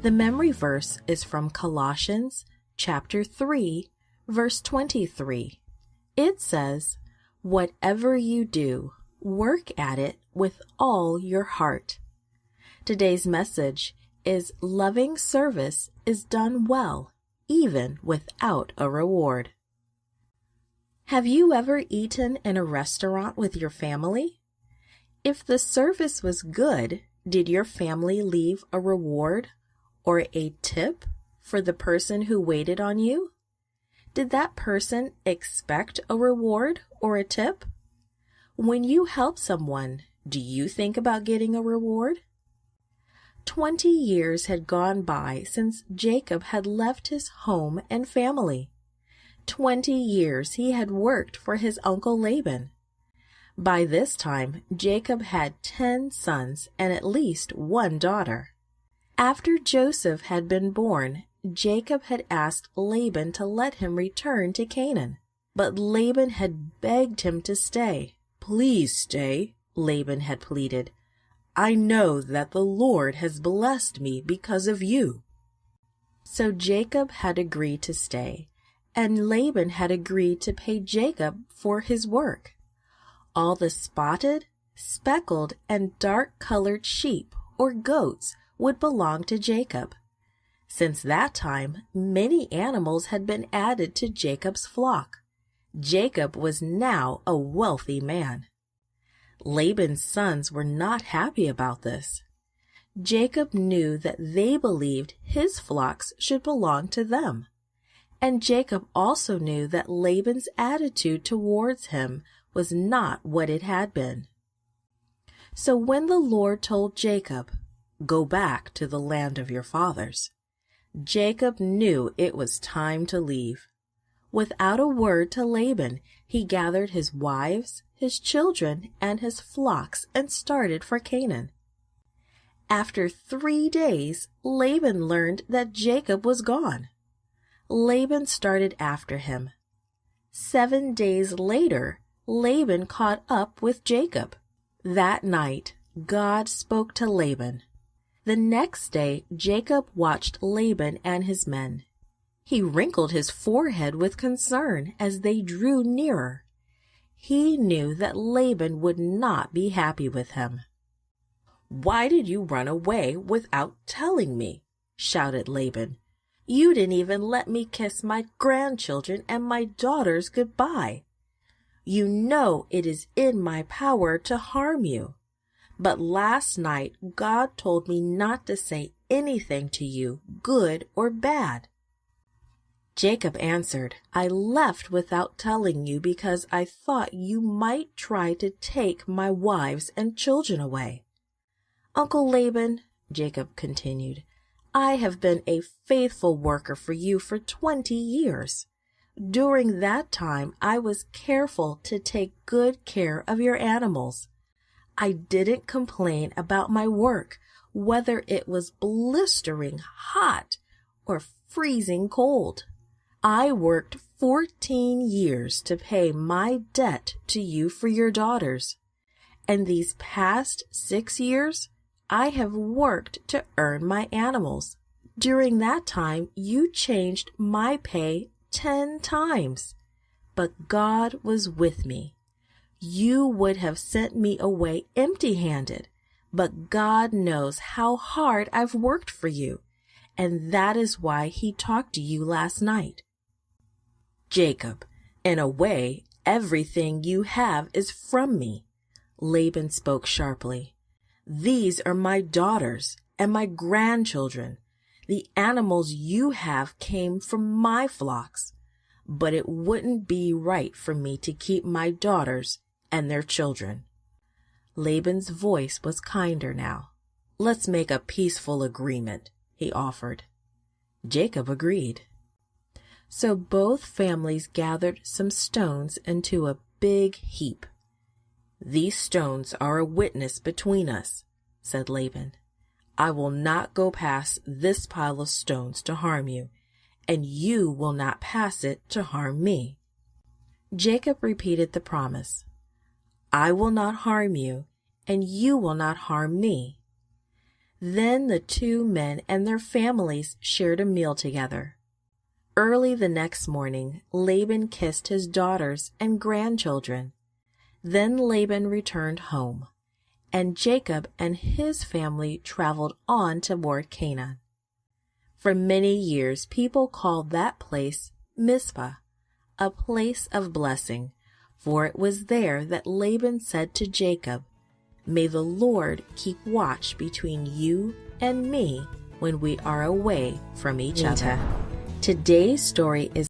The memory verse is from Colossians chapter 3, verse 23. It says, "Whatever you do, work at it with all your heart." Today's message is loving service is done well, even without a reward. Have you ever eaten in a restaurant with your family? If the service was good, did your family leave a reward or a tip for the person who waited on you? Did that person expect a reward or a tip? When you help someone, do you think about getting a reward? 20 years had gone by since Jacob had left his home and family. 20 years he had worked for his uncle Laban. By this time, Jacob had 10 sons and at least 1 daughter. After Joseph had been born, Jacob had asked Laban to let him return to Canaan. But Laban had begged him to stay. "Please stay," Laban had pleaded. "I know that the Lord has blessed me because of you." So Jacob had agreed to stay, and Laban had agreed to pay Jacob for his work. All the spotted, speckled, and dark-colored sheep or goats would belong to Jacob. Since that time, many animals had been added to Jacob's flock. Jacob was now a wealthy man. Laban's sons were not happy about this. Jacob knew that they believed his flocks should belong to them. And Jacob also knew that Laban's attitude towards him was not what it had been. So when the Lord told Jacob, "Go back to the land of your fathers," Jacob knew it was time to leave. Without a word to Laban, he gathered his wives, his children, and his flocks and started for Canaan. After 3 days, Laban learned that Jacob was gone. Laban started after him. 7 days later, Laban caught up with Jacob. That night, God spoke to Laban. The next day, Jacob watched Laban and his men. He wrinkled his forehead with concern as they drew nearer. He knew that Laban would not be happy with him. "Why did you run away without telling me?" shouted Laban. "You didn't even let me kiss my grandchildren and my daughters goodbye. You know it is in my power to harm you. But last night God told me not to say anything to you, good or bad." Jacob answered, "I left without telling you because I thought you might try to take my wives and children away." "Uncle Laban," Jacob continued, "I have been a faithful worker for you for 20 years. During that time, I was careful to take good care of your animals. I didn't complain about my work, whether it was blistering hot or freezing cold. I worked 14 years to pay my debt to you for your daughters. And these past 6 years, I have worked to earn my animals. During that time, you changed my pay 10 times. But God was with me. You would have sent me away empty-handed, but God knows how hard I've worked for you, and that is why he talked to you last night." "Jacob, in a way, everything you have is from me," Laban spoke sharply. "These are my daughters and my grandchildren. The animals you have came from my flocks, but it wouldn't be right for me to keep my daughters and their children." Laban's voice was kinder now. "Let's make a peaceful agreement," he offered. Jacob agreed. So both families gathered some stones into a big heap. "These stones are a witness between us," said Laban. "I will not go past this pile of stones to harm you, and you will not pass it to harm me." Jacob repeated the promise. "I will not harm you, and you will not harm me." Then the two men and their families shared a meal together. Early the next morning, Laban kissed his daughters and grandchildren. Then Laban returned home, and Jacob and his family traveled on toward Canaan. For many years, people called that place Mizpah, a place of blessing, for it was there that Laban said to Jacob, "May the Lord keep watch between you and me when we are away from each other." Today's story is